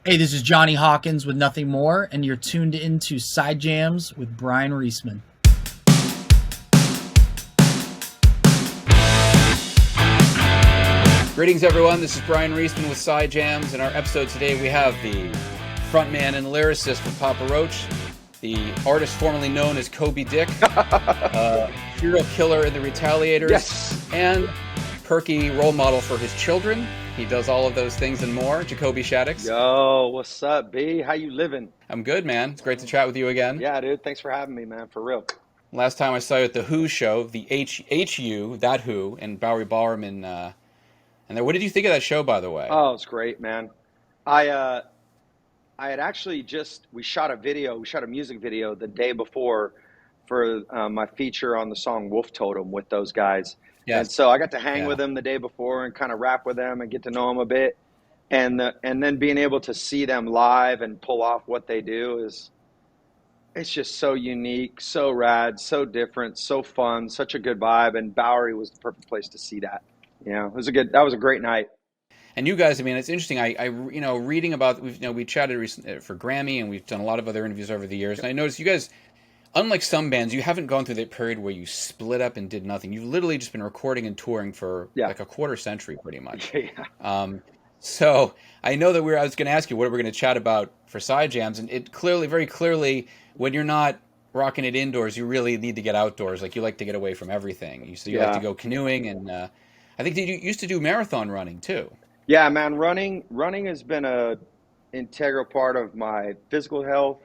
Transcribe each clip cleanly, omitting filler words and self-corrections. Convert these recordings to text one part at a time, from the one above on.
Hey, this is Johnny Hawkins with Nothing More, and you're tuned into Side Jams with Bryan Reesman. Greetings, everyone. This is Bryan Reesman with Side Jams. In our episode today, we have the frontman and lyricist for Papa Roach, the artist formerly known as Kobe Dick, serial killer in the Retaliators, Yes. and perky role model for his children. He does all of those things and more. Jacoby Shaddix. Yo, what's up, B? How you living? I'm good, man. It's great to chat with you again. Yeah, dude. Thanks for having me, man. For real. Last time I saw you at the Who show, the HU, that Who, in Bowery Ballroom and there. What did you think of that show, by the way? Oh, it's great, man. I had actually we shot a music video the day before for my feature on the song Wolf Totem with those guys. And Yes. so I got to hang Yeah. with them the day before and kind of rap with them and get to know them a bit. And then being able to see them live and pull off what they do it's just so unique, so rad, so different, so fun, such a good vibe. And Bowery was the perfect place to see that. That was a great night. And you guys, I mean, it's interesting. Reading about we chatted recently for Grammy, and we've done a lot of other interviews over the years. And I noticed you guys, unlike some bands, you haven't gone through that period where you split up and did nothing. You've literally just been recording and touring for like a quarter century, pretty much. Yeah. So I know that I was going to ask you what we're going to chat about for Side Jams, and it clearly, very clearly, when you're not rocking it indoors, you really need to get outdoors. Like you like to get away from everything. So you like to go canoeing, and I think you used to do marathon running too. Yeah, man, running has been a integral part of my physical health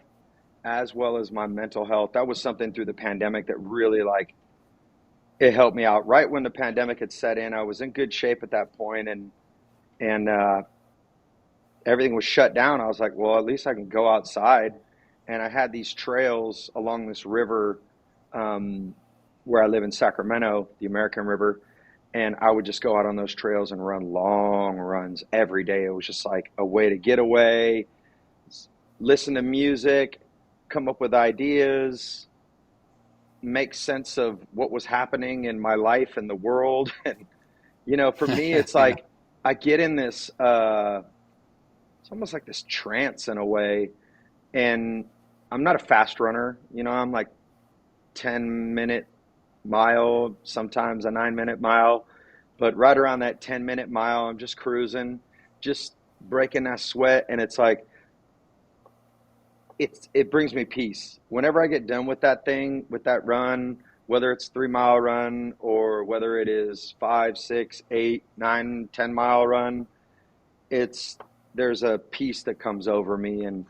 as well as my mental health. That was something through the pandemic that really it helped me out. Right when the pandemic had set in, I was in good shape at that point, and everything was shut down. I was like, well, at least I can go outside. And I had these trails along this river where I live in Sacramento, the American River. And I would just go out on those trails and run long runs every day. It was just like a way to get away, listen to music, come up with ideas, make sense of what was happening in my life and the world. And, for me, it's like I get in this, it's almost like this trance in a way. And I'm not a fast runner. I'm like 10-minute mile, sometimes a 9-minute mile, but right around that 10-minute mile, I'm just cruising, just breaking that sweat. And it's like, it brings me peace. Whenever I get done with that thing, with that run, whether it's 3-mile run or whether it is 5, 6, 8, 9, 10-mile run, there's a peace that comes over me. And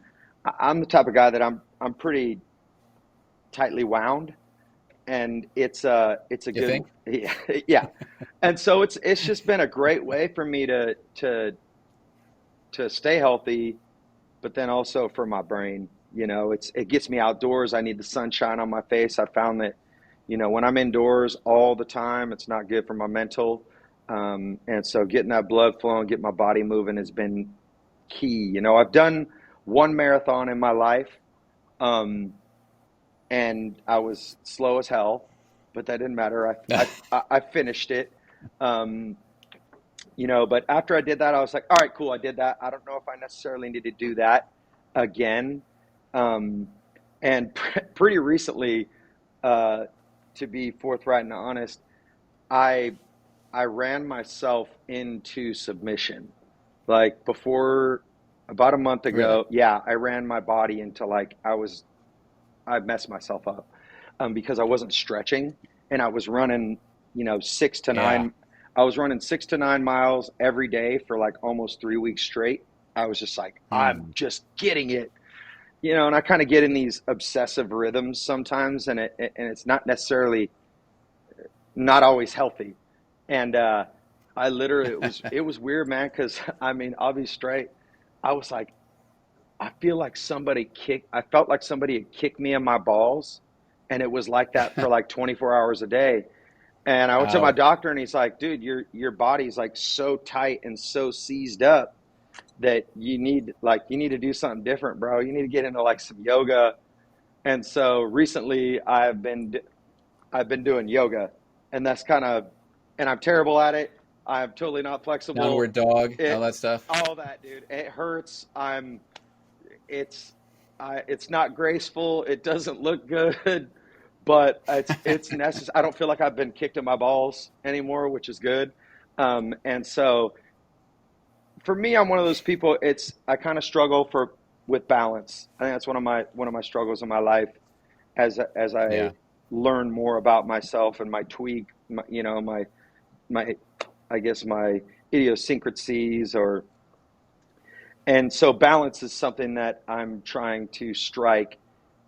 I'm the type of guy that I'm pretty tightly wound. And it's a You good, think? yeah. And so it's just been a great way for me to stay healthy, but then also for my brain. It gets me outdoors. I need the sunshine on my face. I found that, when I'm indoors all the time, it's not good for my mental. And so getting that blood flowing, getting my body moving has been key. I've done one marathon in my life. And I was slow as hell, but that didn't matter. I finished it. But after I did that, I was like, all right, cool. I did that. I don't know if I necessarily need to do that again. And pretty recently, to be forthright and honest, I ran myself into submission. Like before, about a month ago, Really? I ran my body into I messed myself up because I wasn't stretching, and I was running, 6 to Yeah. 9. I was running 6 to 9 miles every day for like almost 3 weeks straight. I was just like, I'm just getting it, and I kind of get in these obsessive rhythms sometimes, and it's not necessarily not always healthy. And I literally, it was weird, man, because I mean, I'll be straight. I was like, I felt like somebody had kicked me in my balls, and it was like that for like 24 hours a day. And I went to my Wow. doctor, and he's like, dude, your body's like so tight and so seized up that you need to do something different, bro. You need to get into like some yoga. And so recently I've been doing yoga, and and I'm terrible at it. I'm totally not flexible. Downward dog, all It, that stuff. all that, dude. It hurts. It's, it's not graceful. It doesn't look good, but it's necessary. I don't feel like I've been kicked in my balls anymore, which is good. And so for me, I'm one of those people. I kind of struggle with balance. I think that's one of my struggles in my life as I Yeah. learn more about myself and my tweak, my I guess my idiosyncrasies or and so balance is something that I'm trying to strike,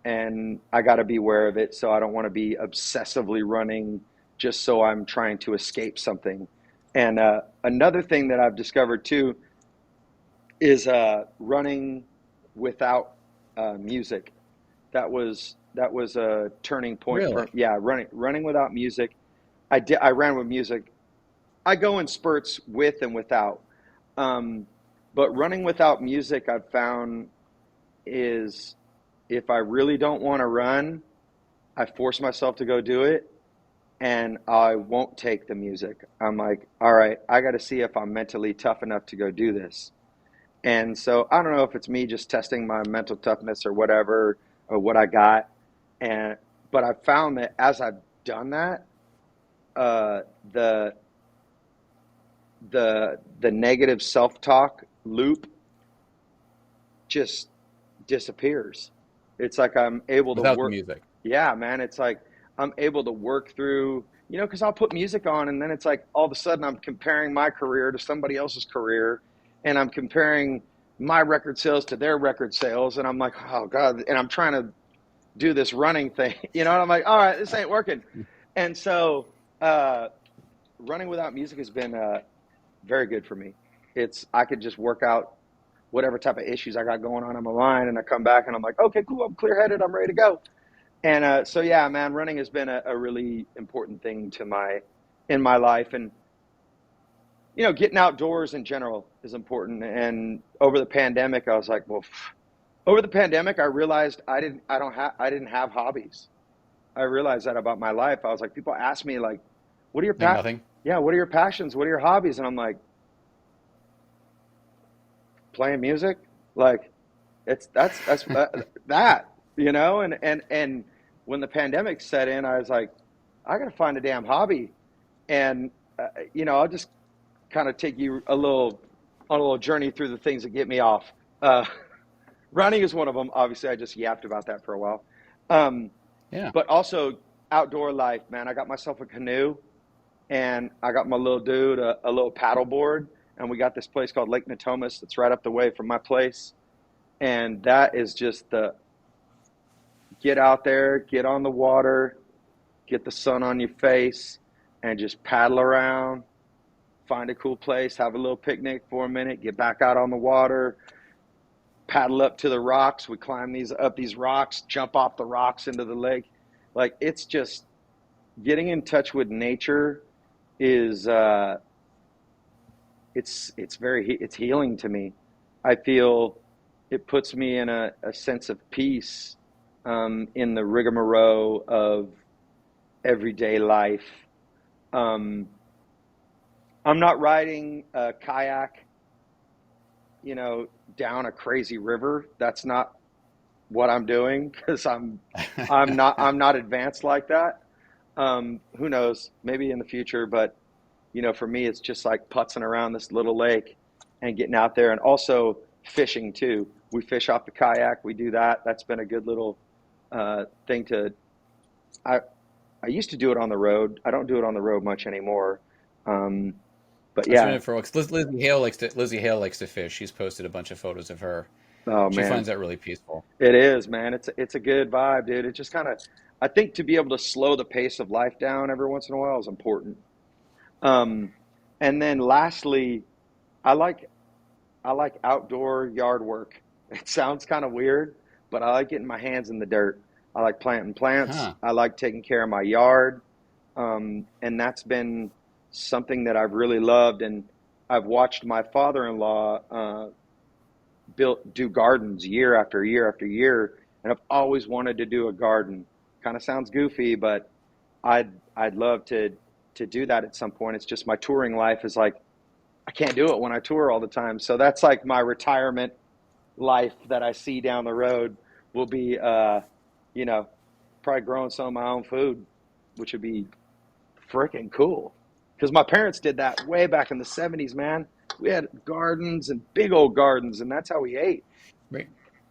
and I got to be aware of it. So I don't want to be obsessively running just so I'm trying to escape something. And another thing that I've discovered too is running without music. That was a turning point for, Really? yeah, running without music. I ran with music. I go in spurts with and without. Um, but running without music, I've found is if I really don't want to run, I force myself to go do it and I won't take the music. I'm like, all right, I got to see if I'm mentally tough enough to go do this. And so I don't know if it's me just testing my mental toughness or whatever, or what I got. And, but I found that as I've done that, uh, the, the negative self-talk loop just disappears. It's like I'm able to Without the work. music. Yeah, man. It's like I'm able to work through, because I'll put music on and then it's like all of a sudden I'm comparing my career to somebody else's career and I'm comparing my record sales to their record sales. And I'm like, oh God. And I'm trying to do this running thing, and I'm like, all right, this ain't working. And so, uh, running without music has been, very good for me. I could just work out whatever type of issues I got going on in my mind, and I come back and I'm like, okay, cool, I'm clear headed, I'm ready to go. And so yeah, man, running has been a really important thing in my life, and getting outdoors in general is important. And over the pandemic, I was like, well, over the pandemic, I realized I didn't have hobbies. I realized that about my life. I was like, people ask me like, what are your Like nothing. yeah, what are your passions? What are your hobbies? And I'm like, playing music, like that's that, and when the pandemic set in, I was like, I gotta find a damn hobby. And I'll just kind of take you on a little journey through the things that get me off. uh, Running is one of them. Obviously, I just yapped about that for a while. um, Yeah. but also outdoor life, man. I got myself a canoe, and I got my little dude a little paddle board, and we got this place called Lake Natomas that's right up the way from my place. And that is just the get out there, get on the water, get the sun on your face, and just paddle around, find a cool place, have a little picnic for a minute, get back out on the water, paddle up to the rocks. We climb these rocks, jump off the rocks into the lake. Like, it's just getting in touch with nature is it's healing to me. I feel it puts me in a sense of peace, in the rigmarole of everyday life. Um, I'm not riding a kayak, down a crazy river. That's not what I'm doing because I'm not advanced like that. Who knows? Maybe in the future, but for me, it's just like putzing around this little lake and getting out there, and also fishing too. We fish off the kayak. We do that. That's been a good little thing to. I I used to do it on the road. I don't do it on the road much anymore. Um, but That's been yeah. it for Lizzie Hale likes to fish. She's posted a bunch of photos of her. Oh She man, finds that really peaceful. it is, man. It's a good vibe, dude. It just kind of. I think to be able to slow the pace of life down every once in a while is important. Um, and then lastly, I like I like outdoor yard work. It sounds kind of weird, but I like getting my hands in the dirt. I like planting plants. Huh. I like taking care of my yard. And that's been something that I've really loved. And I've watched my father-in-law do gardens year after year after year, and I've always wanted to do a garden. Kind of sounds goofy, but I'd love to. to do that at some point. It's just my touring life is like, I can't do it when I tour all the time. So that's like my retirement life that I see down the road will be, you know, probably growing some of my own food, which would be freaking cool. Because my parents did that way back in the 70s, man. We had gardens and big old gardens, and that's how we ate. Right.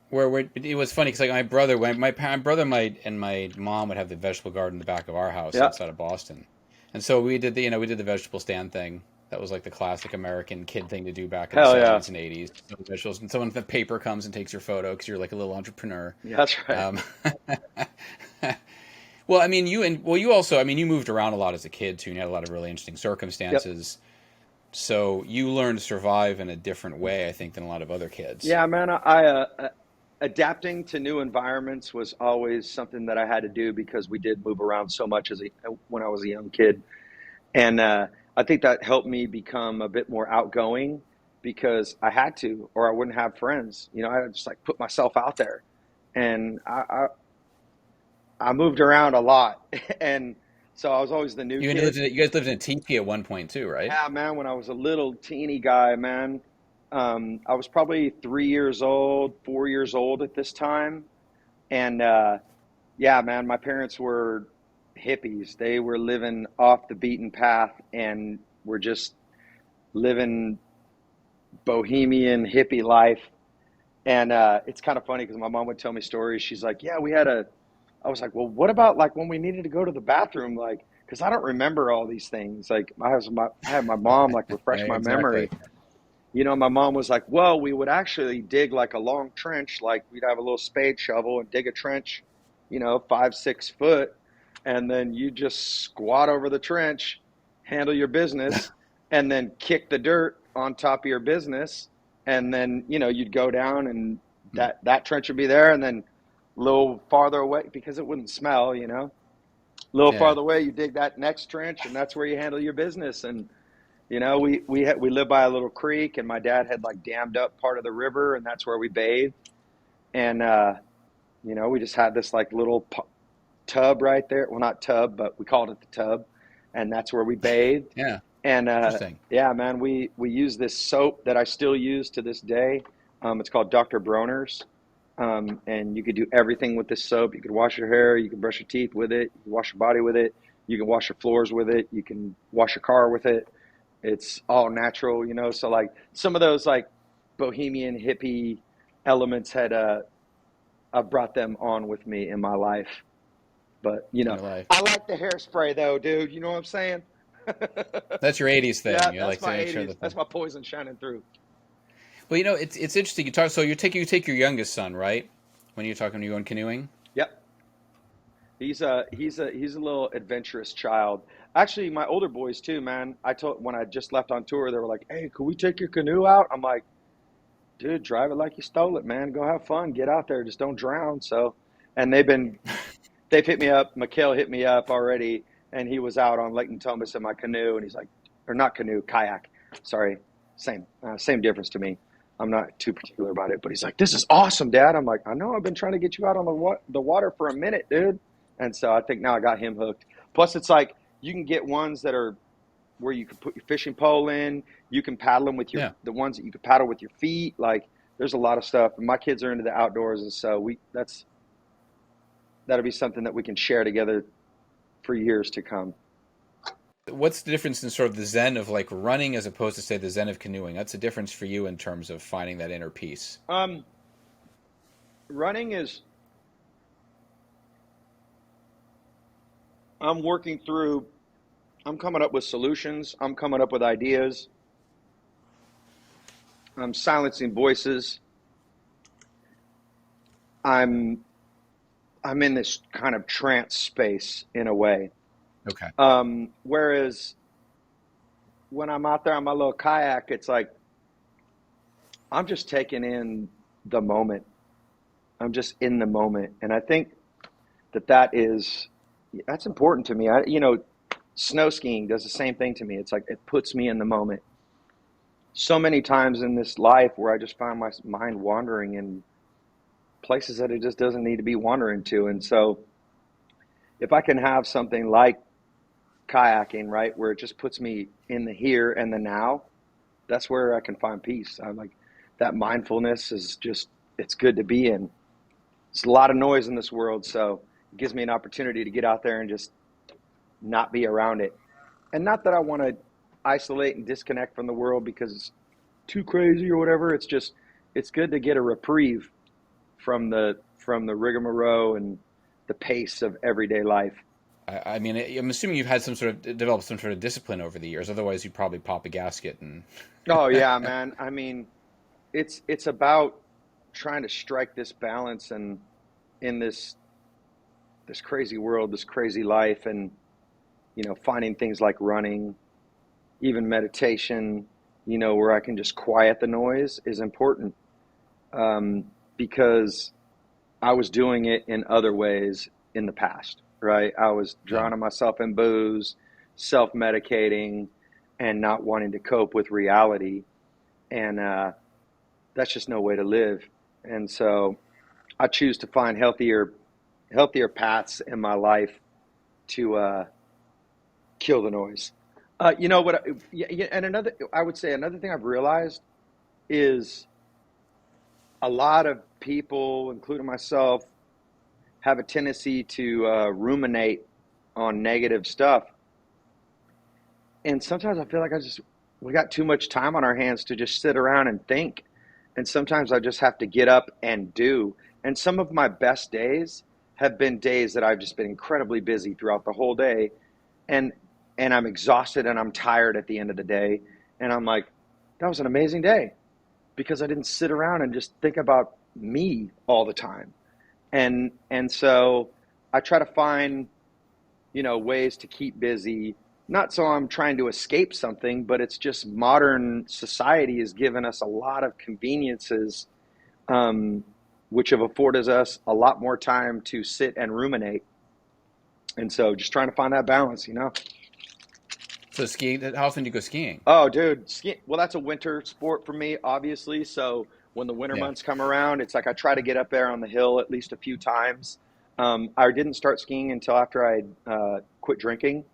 Where it was funny because like my brother, when my brother, and my mom would have the vegetable garden in the back of our house Yeah. outside of Boston, and so we did we did the vegetable stand thing. That was like the classic American kid thing to do back in the Hell yeah. 70s and 80s. So vegetables, and someone with the paper comes and takes your photo because you're like a little entrepreneur. Yeah, that's right. Um, well, I mean, you also, I mean, you moved around a lot as a kid too, and you had a lot of really interesting Yep. circumstances. So you learned to survive in a different way, I think, than a lot of other kids. Yeah, man. Adapting to new environments was always something that I had to do because we did move around so much when I was a young kid. And I think that helped me become a bit more outgoing because I had to, or I wouldn't have friends. You know, I had to just like put myself out there. And I moved around a lot. And so I was always the new kid. You guys lived in a teepee at one point too, right? Yeah, man, when I was a little teeny guy, man, I was probably 3 years old, 4 years old at this time. And yeah, man, my parents were hippies. They were living off the beaten path and were just living bohemian hippie life. And it's kind of funny because my mom would tell me stories. She's like, yeah, I was like, well, what about like when we needed to go to the bathroom? Like, because I don't remember all these things. Like, I had my mom like refresh Yeah, my exactly. memory. You know, my mom was like, well, we would actually dig like a long trench. Like, we'd have a little spade shovel and dig a trench, you know, 5, 6 foot. And then you just squat over the trench, handle your business, and then kick the dirt on top of your business. And then, you know, you'd go down and that trench would be there. And then a little farther away, because it wouldn't smell, you know, a little Yeah. farther away, you dig that next trench, and that's where you handle your business. And you know, we lived by a little creek, and my dad had like dammed up part of the river, and that's where we bathed. And you know, we just had this like little tub right there. Well, not tub, but we called it the tub, and that's where we bathed. Yeah. And Interesting. yeah, man, we use this soap that I still use to this day. It's called Dr. Bronner's. And you could do everything with this soap. You could wash your hair, you can brush your teeth with it, you can wash your body with it, you can wash your floors with it, you can wash your car with it. It's all natural, you know. So like some of those like bohemian hippie elements had I brought them on with me in my life. But you In know, your life. I like the hairspray though, dude. You know what I'm saying? That's your 80s Yeah, thing. You that's like to my make sure 80s. that That's my poison shining through. Well, you know, it's interesting. You talk so you take your youngest son, right? When you're talking, you going canoeing? Yep. He's a little adventurous child. Actually, my older boys too, man. I told when I just left on tour, they were like, "Hey, could we take your canoe out?" I'm like, "Dude, drive it like you stole it, man. Go have fun. Get out there. Just don't drown." So, and they've hit me up. Mikhail hit me up already, and he was out on Lake Natomas in my canoe, and he's like, or not canoe, kayak. Sorry, same difference to me. I'm not too particular about it, but he's like, "This is awesome, Dad." I'm like, "I know. I've been trying to get you out on the water for a minute, dude." And so I think now I got him hooked. Plus, it's like you can get ones that are where you can put your fishing pole in. You can paddle them with Yeah. the ones that you can paddle with your feet. Like, there's a lot of stuff. And my kids are into the outdoors, and so that'll be something that we can share together for years to come. What's the difference in sort of the zen of like running as opposed to say the zen of canoeing? That's the difference for you in terms of finding that inner peace. Um, Running is I'm working through. I'm coming up with solutions. I'm coming up with ideas. I'm silencing voices. I'm I'm in this kind of trance space in a way. Okay. Whereas when I'm out there on my little kayak, it's like I'm just taking in the moment. I'm just in the moment, and I think that's important to me. Snow skiing does the same thing to me. It's like it puts me in the moment. So many times in this life where I just find my mind wandering in places that it just doesn't need to be wandering to, and so if I can have something like kayaking, right, where it just puts me in the here and the now. That's where I can find peace. I'm like, that mindfulness is just, it's good to be in. There's a lot of noise in this world, so it gives me an opportunity to get out there and just not be around it. And not that I want to isolate and disconnect from the world because it's too crazy or whatever. It's just, it's good to get a reprieve from the rigmarole and the pace of everyday life. I mean, I'm assuming you've had developed some sort of discipline over the years. Otherwise, you'd probably pop a gasket and. Oh yeah, man. I mean, it's about trying to strike this balance and in this crazy world, this crazy life, and finding things like running, even meditation, where I can just quiet the noise is important, because I was doing it in other ways in the past, right? I was Yeah. drowning myself in booze, self-medicating, and not wanting to cope with reality. And that's just no way to live. And so I choose to find healthier paths in my life to kill the noise. You know what? Yeah, and I would say another thing I've realized is a lot of people, including myself, have a tendency to ruminate on negative stuff. And sometimes I feel like we got too much time on our hands to just sit around and think. And sometimes I just have to get up and do. And some of my best days have been days that I've just been incredibly busy throughout the whole day. And I'm exhausted and I'm tired at the end of the day. And I'm like, that was an amazing day because I didn't sit around and just think about me all the time. And so I try to find, ways to keep busy, not so I'm trying to escape something, but it's just modern society has given us a lot of conveniences, which have afforded us a lot more time to sit and ruminate. And so just trying to find that balance. So skiing. How often do you go skiing? Oh, dude, well, that's a winter sport for me, obviously. So when the winter Yeah. months come around, it's like I try to get up there on the hill at least a few times. I didn't start skiing until after I quit drinking.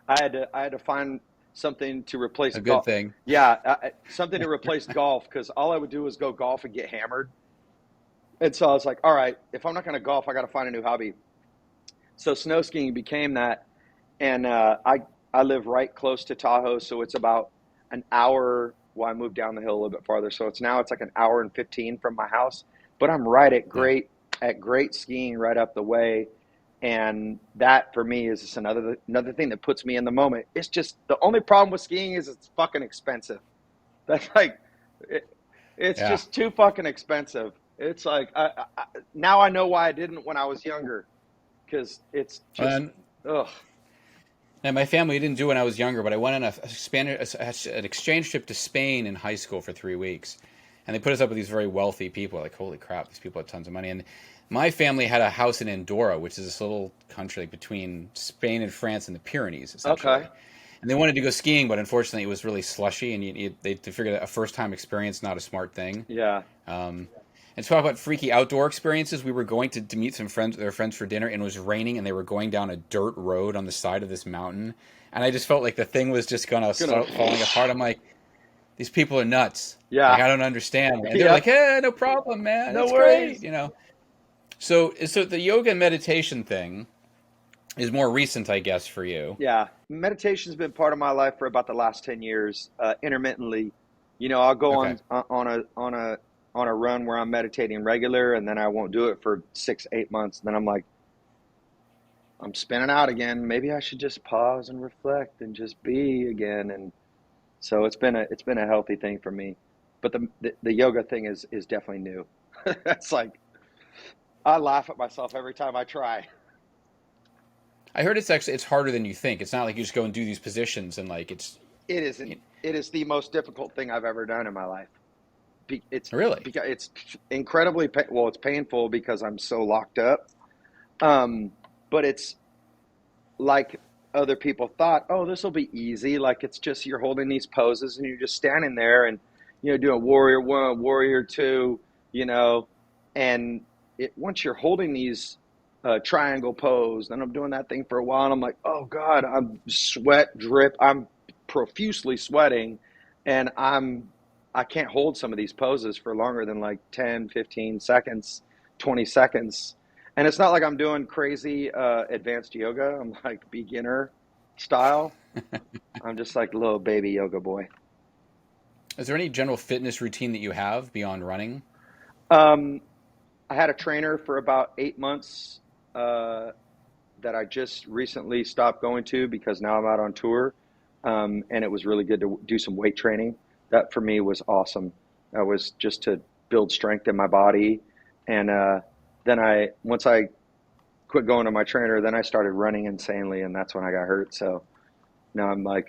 I had to find something to replace A good golf. thing. Yeah, something to replace golf because all I would do was go golf and get hammered. And so I was like, all right, if I'm not going to golf, I got to find a new hobby. So snow skiing became that, and I live right close to Tahoe, so it's about an hour. Well, I moved down the hill a little bit farther, so it's like an hour and 15 from my house. But I'm right at Yeah. great skiing right up the way. And that for me is just another thing that puts me in the moment. It's just the only problem with skiing is it's fucking expensive. That's like it's Yeah. just too fucking expensive. It's like now I know why I didn't when I was younger because it's just And ugh. my family didn't do it when I was younger, but I went on an exchange trip to Spain in high school for 3 weeks, and they put us up with these very wealthy people. Like, holy crap, these people have tons of money. And my family had a house in Andorra, which is this little country between Spain and France in the Pyrenees, essentially. Okay. And they wanted to go skiing, but unfortunately, it was really slushy, and they figured that a first-time experience not a smart thing. Yeah. And talk about freaky outdoor experiences. We were going to meet their friends for dinner, and it was raining, and they were going down a dirt road on the side of this mountain, and I just felt like the thing was just gonna start falling apart. I'm like, these people are nuts. Yeah. Like, I don't understand. And they're Yeah. like, hey, no problem, man. No It's worries. great, So the yoga and meditation thing is more recent, I guess, for you. Yeah. Meditation's been part of my life for about the last 10 years, intermittently. I'll go Okay. on a run where I'm meditating regular, and then I won't do it for 6-8 months. And then I'm like, I'm spinning out again. Maybe I should just pause and reflect and just be again. And so it's been a healthy thing for me. But the yoga thing is definitely new. It's like I laugh at myself every time I try. I heard it's harder than you think. It's not like you just go and do these positions and like it's It isn't. It is the most difficult thing I've ever done in my life. It's really. because it's incredibly well. It's painful because I'm so locked up. But it's like other people thought. Oh, this will be easy. Like it's just you're holding these poses and you're just standing there and doing warrior one, warrior two. And once you're holding these triangle pose. And I'm doing that thing for a while, and I'm like, oh God, I'm sweat drip. I'm profusely sweating, and I can't hold some of these poses for longer than like 10, 15 seconds, 20 seconds. And it's not like I'm doing crazy advanced yoga. I'm like beginner style. I'm just like little baby yoga boy. Is there any general fitness routine that you have beyond running? Um, I had a trainer for about 8 months uh, that I just recently stopped going to because now I'm out on tour. And it was really good to do some weight training. That for me was awesome. That was just to build strength in my body. And then once I quit going to my trainer, then I started running insanely, and that's when I got hurt. So now I'm like,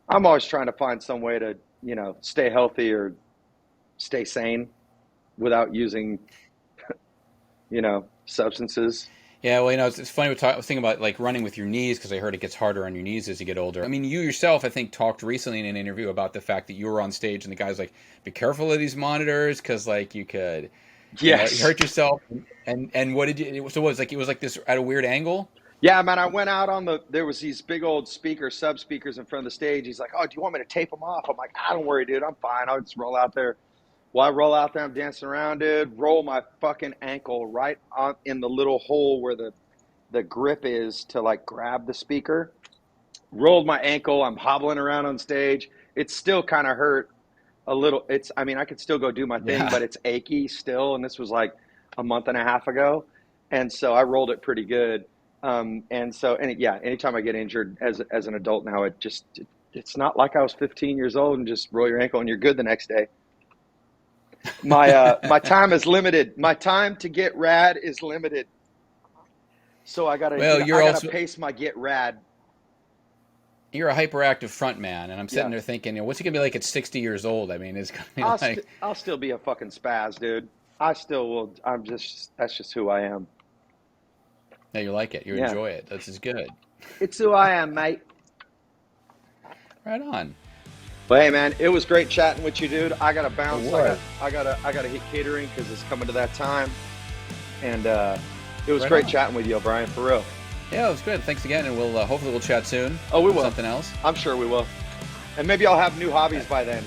I'm always trying to find some way to, stay healthy or stay sane without using, substances. Yeah, well, it's funny. I was thinking about like running with your knees because I heard it gets harder on your knees as you get older. I mean, you yourself, I think, talked recently in an interview about the fact that you were on stage and the guy's like, "Be careful of these monitors because like you could, you Yes. hurt yourself." And what did you? So it was like this at a weird angle. Yeah, man, I went out there was these big old sub speakers in front of the stage. He's like, oh, do you want me to tape them off? I'm like, don't worry, dude. I'm fine. I'll just roll out there. Well, I roll out there. I'm dancing around, dude. Roll my fucking ankle right on in the little hole where the grip is to like grab the speaker. Rolled my ankle. I'm hobbling around on stage. It's still kind of hurt a little. I mean, I could still go do my thing, Yeah. but it's achy still. And this was like a month and a half ago. And so I rolled it pretty good. Yeah, anytime I get injured as an adult now, it's not like I was 15 years old and just roll your ankle and you're good the next day. My time is limited. My time to get rad is limited. So I gotta, Well, I gotta pace my get rad. you're a hyperactive frontman, and I'm sitting Yeah, there thinking, what's he gonna be like at 60 years old? I mean, it's gonna be like, I'll still be a fucking spaz, dude. I still will. That's just who I am. yeah, you like it, you Yeah, enjoy it. This is good. it's who I am, mate. Right on. But hey, man, it was great chatting with you, dude. I gotta It bounce. was. I gotta hit catering because it's coming to that time. And it was Right great on. chatting with you, O'Brien, for real. Yeah, it was good. Thanks again, and we'll hopefully we'll chat soon. Oh, we On will. something else. I'm sure we will. And maybe I'll have new hobbies by then.